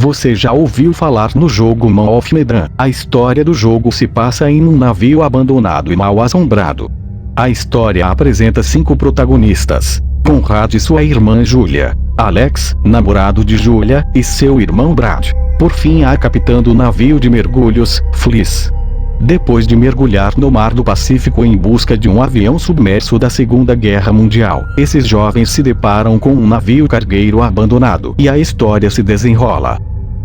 Você já ouviu falar no jogo Man of Medan? A história do jogo se passa em um navio abandonado e mal assombrado. A história apresenta 5 protagonistas: Conrad e sua irmã Julia, Alex, namorado de Julia, e seu irmão Brad. Por fim, a capitã do navio de mergulhos, Fliss. Depois de mergulhar no mar do Pacífico em busca de um avião submerso da Segunda Guerra Mundial, esses jovens se deparam com um navio cargueiro abandonado e a história se desenrola.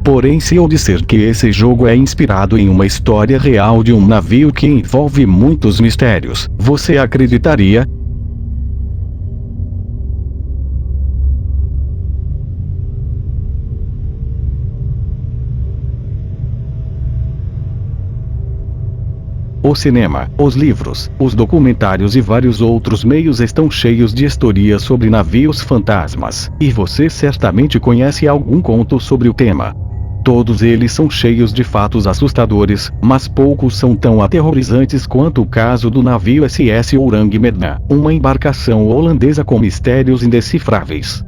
Porém, se eu disser que esse jogo é inspirado em uma história real de um navio que envolve muitos mistérios, você acreditaria? O cinema, os livros, os documentários e vários outros meios estão cheios de histórias sobre navios fantasmas, e você certamente conhece algum conto sobre o tema. Todos eles são cheios de fatos assustadores, mas poucos são tão aterrorizantes quanto o caso do navio SS Orang Medan, uma embarcação holandesa com mistérios indecifráveis.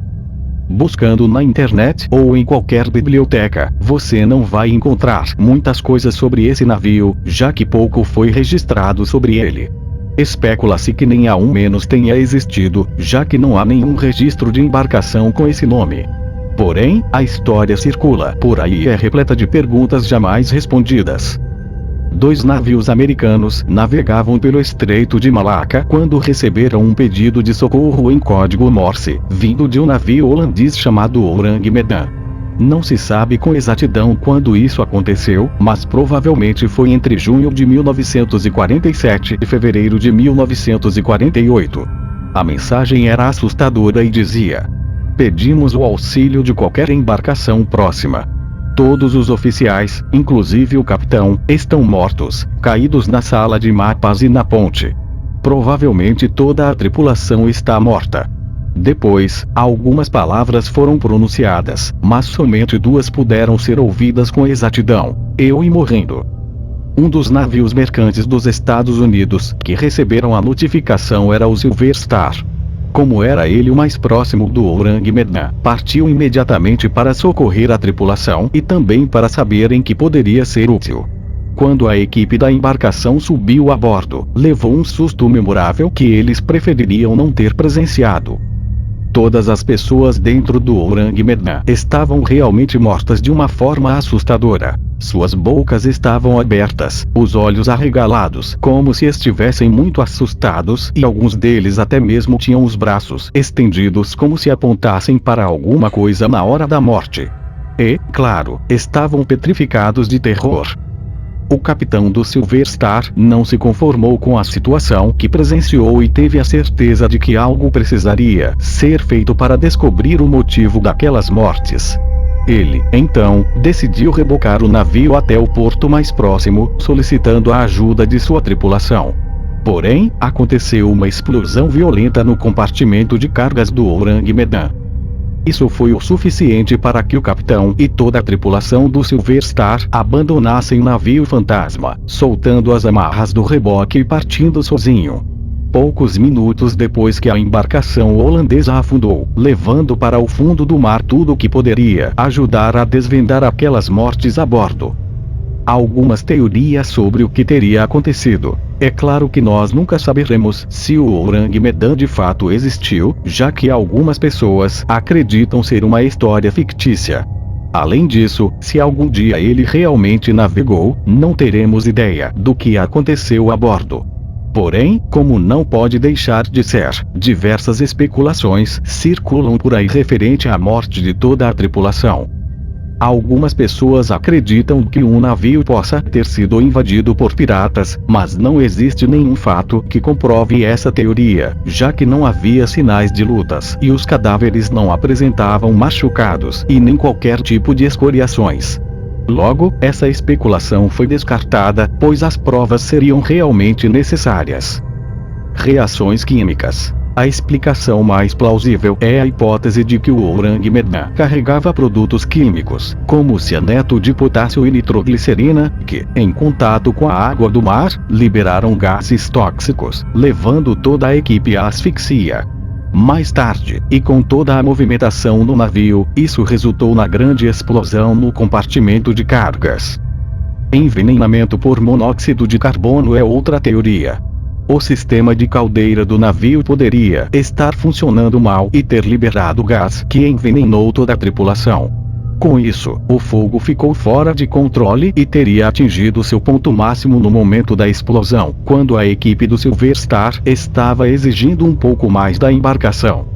Buscando na internet ou em qualquer biblioteca, você não vai encontrar muitas coisas sobre esse navio, já que pouco foi registrado sobre ele. Especula-se que nem ao menos tenha existido, já que não há nenhum registro de embarcação com esse nome. Porém, a história circula por aí e é repleta de perguntas jamais respondidas. 2 navios americanos navegavam pelo Estreito de Malaca quando receberam um pedido de socorro em código Morse, vindo de um navio holandês chamado Orang Medan. Não se sabe com exatidão quando isso aconteceu, mas provavelmente foi entre junho de 1947 e fevereiro de 1948. A mensagem era assustadora e dizia: "Pedimos o auxílio de qualquer embarcação próxima. Todos os oficiais, inclusive o capitão, estão mortos, caídos na sala de mapas e na ponte. Provavelmente toda a tripulação está morta." Depois, algumas palavras foram pronunciadas, mas somente 2 puderam ser ouvidas com exatidão: "eu" e "morrendo". Um dos navios mercantes dos Estados Unidos que receberam a notificação era o Silver Star. Como era ele o mais próximo do Orang Medan, partiu imediatamente para socorrer a tripulação e também para saber em que poderia ser útil. Quando a equipe da embarcação subiu a bordo, levou um susto memorável que eles prefeririam não ter presenciado. Todas as pessoas dentro do Orang Medan estavam realmente mortas de uma forma assustadora. Suas bocas estavam abertas, os olhos arregalados, como se estivessem muito assustados, e alguns deles até mesmo tinham os braços estendidos como se apontassem para alguma coisa na hora da morte. E, claro, estavam petrificados de terror. O capitão do Silver Star não se conformou com a situação que presenciou e teve a certeza de que algo precisaria ser feito para descobrir o motivo daquelas mortes. Ele, então, decidiu rebocar o navio até o porto mais próximo, solicitando a ajuda de sua tripulação. Porém, aconteceu uma explosão violenta no compartimento de cargas do Orang Medan. Isso foi o suficiente para que o capitão e toda a tripulação do Silver Star abandonassem o navio fantasma, soltando as amarras do reboque e partindo sozinho. Poucos minutos depois que a embarcação holandesa afundou, levando para o fundo do mar tudo o que poderia ajudar a desvendar aquelas mortes a bordo. Há algumas teorias sobre o que teria acontecido. É claro que nós nunca saberemos se o Orang Medan de fato existiu, já que algumas pessoas acreditam ser uma história fictícia. Além disso, se algum dia ele realmente navegou, não teremos ideia do que aconteceu a bordo. Porém, como não pode deixar de ser, diversas especulações circulam por aí referente à morte de toda a tripulação. Algumas pessoas acreditam que um navio possa ter sido invadido por piratas, mas não existe nenhum fato que comprove essa teoria, já que não havia sinais de lutas e os cadáveres não apresentavam machucados e nem qualquer tipo de escoriações. Logo, essa especulação foi descartada, pois as provas seriam realmente necessárias. Reações químicas. A explicação mais plausível é a hipótese de que o Orang Medan carregava produtos químicos, como cianeto de potássio e nitroglicerina, que, em contato com a água do mar, liberaram gases tóxicos, levando toda a equipe à asfixia. Mais tarde, e com toda a movimentação no navio, isso resultou na grande explosão no compartimento de cargas. Envenenamento por monóxido de carbono é outra teoria. O sistema de caldeira do navio poderia estar funcionando mal e ter liberado gás que envenenou toda a tripulação. Com isso, o fogo ficou fora de controle e teria atingido seu ponto máximo no momento da explosão, quando a equipe do Silver Star estava exigindo um pouco mais da embarcação.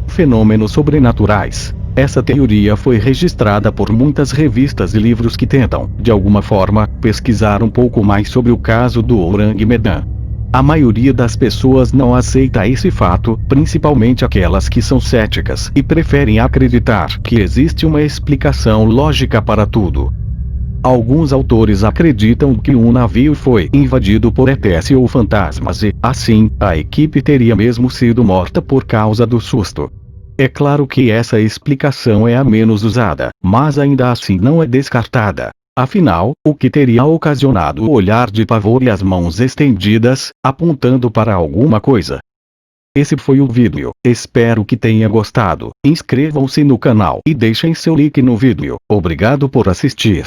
Fenômenos sobrenaturais. Essa teoria foi registrada por muitas revistas e livros que tentam, de alguma forma, pesquisar um pouco mais sobre o caso do Orang Medan. A maioria das pessoas não aceita esse fato, principalmente aquelas que são céticas e preferem acreditar que existe uma explicação lógica para tudo. Alguns autores acreditam que um navio foi invadido por ETs ou fantasmas e, assim, a equipe teria mesmo sido morta por causa do susto. É claro que essa explicação é a menos usada, mas ainda assim não é descartada. Afinal, o que teria ocasionado o olhar de pavor e as mãos estendidas, apontando para alguma coisa? Esse foi o vídeo, espero que tenha gostado. Inscrevam-se no canal e deixem seu like no vídeo. Obrigado por assistir.